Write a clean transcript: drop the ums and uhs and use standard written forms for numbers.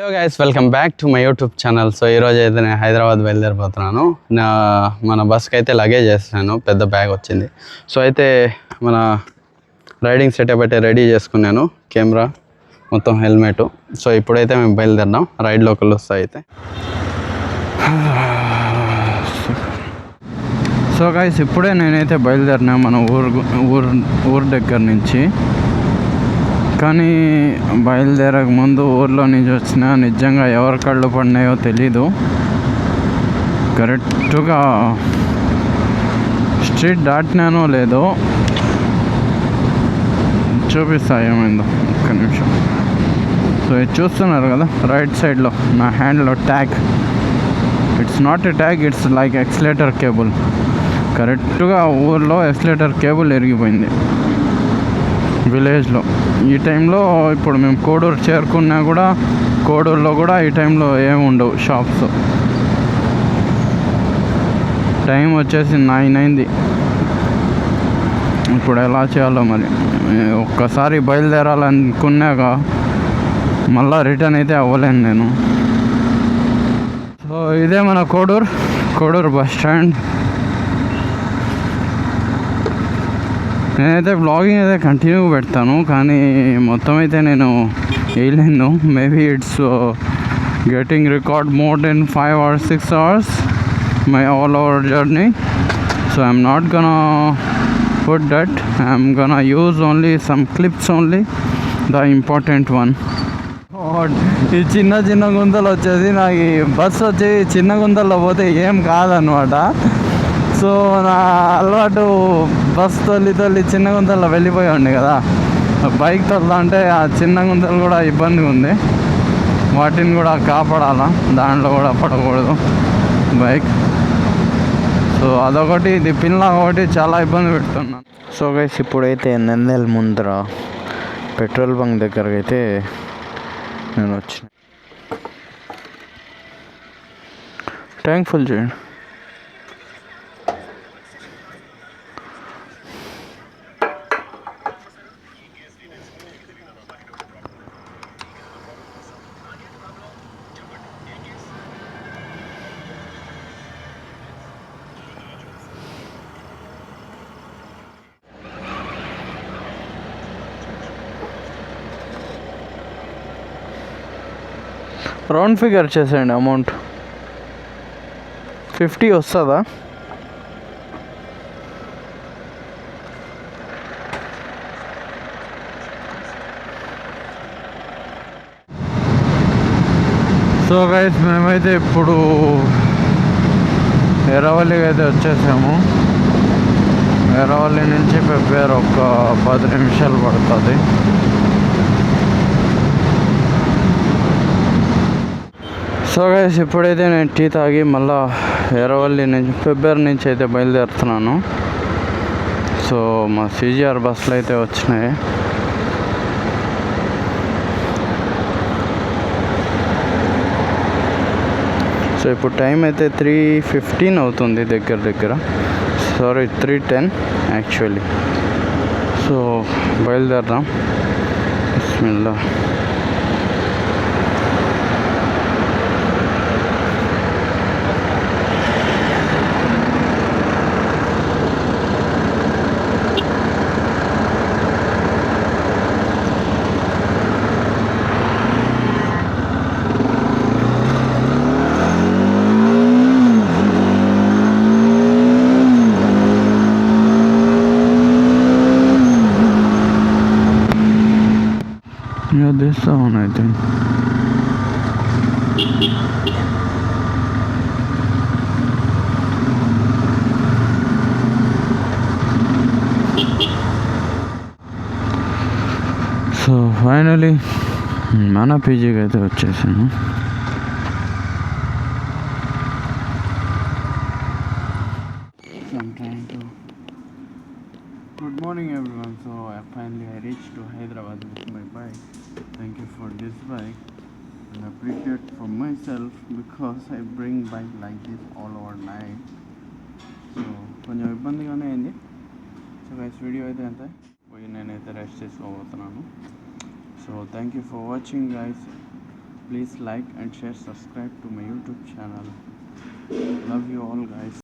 Hello guys, welcome back to my YouTube channel. So ఈరోజు అయితే నేను హైదరాబాద్ బయలుదేరిపోతున్నాను. మన బస్కి అయితే లగేజ్ చేస్తున్నాను, పెద్ద బ్యాగ్ వచ్చింది. సో అయితే మన రైడింగ్ సెటప్ అయితే రెడీ చేసుకున్నాను, కెమెరా మొత్తం, హెల్మెట్. సో ఇప్పుడైతే మేము బయలుదేరినాం రైడ్లోకి వస్తాయి అయితే. సో గైస్, ఇప్పుడే నేనైతే బయలుదేరినా మన ఊరు దగ్గర నుంచి. కానీ బయలుదేరక ముందు ఊర్లో నుంచి వచ్చిన నిజంగా ఎవరి కళ్ళు పడినాయో తెలీదు. కరెక్ట్గా స్ట్రీట్ దాటినానో లేదో చూపిస్తా ఏమైందో, ఒక్క నిమిషం. సో ఇది చూస్తున్నారు కదా, రైట్ సైడ్లో నా హ్యాండ్లో tag. It's not a tag, it's like accelerator cable. కరెక్ట్గా ఊర్లో ఎక్సిలేటర్ కేబుల్ ఎరిగిపోయింది విలేజ్లో. ఈ టైంలో ఇప్పుడు మేము కోడూరు చేరుకున్నా కూడా, కోడూరులో కూడా ఈ టైంలో ఏమి ఉండవు షాప్స్. టైం వచ్చేసి 9 అయింది. ఇప్పుడు ఎలా చేయాలో మరి. ఒక్కసారి బయలుదేరాలనుకున్నాక మళ్ళీ రిటర్న్ అయితే అవ్వలేను నేను. సో ఇదే మన కోడూరు బస్ స్టాండ్. నేనైతే బ్లాగింగ్ అయితే కంటిన్యూ పెడతాను, కానీ మొత్తం అయితే నేను వేయలేను. Maybe it's getting record more then 5 or 6 hours my all over journey. So I'm not gonna put that. I'm gonna use only some clips only, the important one. ఈ చిన్న గుంతలు వచ్చేసి నాకు, బస్సు వచ్చి చిన్న గుంతల్లో పోతే ఏం కాదనమాట. సో నా అలవాటు బస్ తొలి చిన్న గుంతల్లో వెళ్ళిపోయి ఉండే కదా, బైక్ తొలదా అంటే ఆ చిన్న గుంతలు కూడా ఇబ్బందిగా ఉంది. వాటిని కూడా కాపాడాలా, దాంట్లో కూడా పడకూడదు బైక్. సో అదొకటి, ఇది పిల్ల ఒకటి చాలా ఇబ్బంది పెడుతున్నాను. సో గైస్, ఇప్పుడైతే నందెల్ ముందర పెట్రోల్ బంక్ దగ్గరకు అయితే నేను వచ్చిన. ట్యాంక్ ఫుల్ చేయండి. రౌండ్ ఫిగర్ చేసేయండి, అమౌంట్ 50 వస్తుందా? సో గైస్, మేమైతే ఇప్పుడు ఎర్రవల్లికి అయితే వచ్చేసాము. ఎర్రవల్లి నుంచి పెబ్బేరు ఒక 10 నిమిషాలు పడుతుంది. సో గైస్, ఇప్పుడైతే నేను టీ తాగి మళ్ళా ఎర్రవల్లి నుంచి, పెబ్బేరు నుంచి అయితే బయలుదేరుతున్నాను. సో మా సిజిఆర్ బస్సులు అయితే వచ్చినాయి. సో ఇప్పుడు టైం అయితే 3:15 అవుతుంది దగ్గర. Sorry, 3:10 actually. సో బయలుదేరదాం. బిస్మిల్లా. Yeah, this one I think. So finally మన పీజీకి అయితే వచ్చేసాను. Good morning everyone. So finally I reached to Hyderabad with my bike. Thank you for this bike, and I appreciate for myself because I bring bike like this all over night. So కొంచెం ఇబ్బందిగానే అయింది. So guys, video అయితే అంతే, పోయి నేనైతే rest చేసుకోబోతున్నాను. So thank you for watching guys. Please like and share, subscribe to my YouTube channel. Love you all, guys.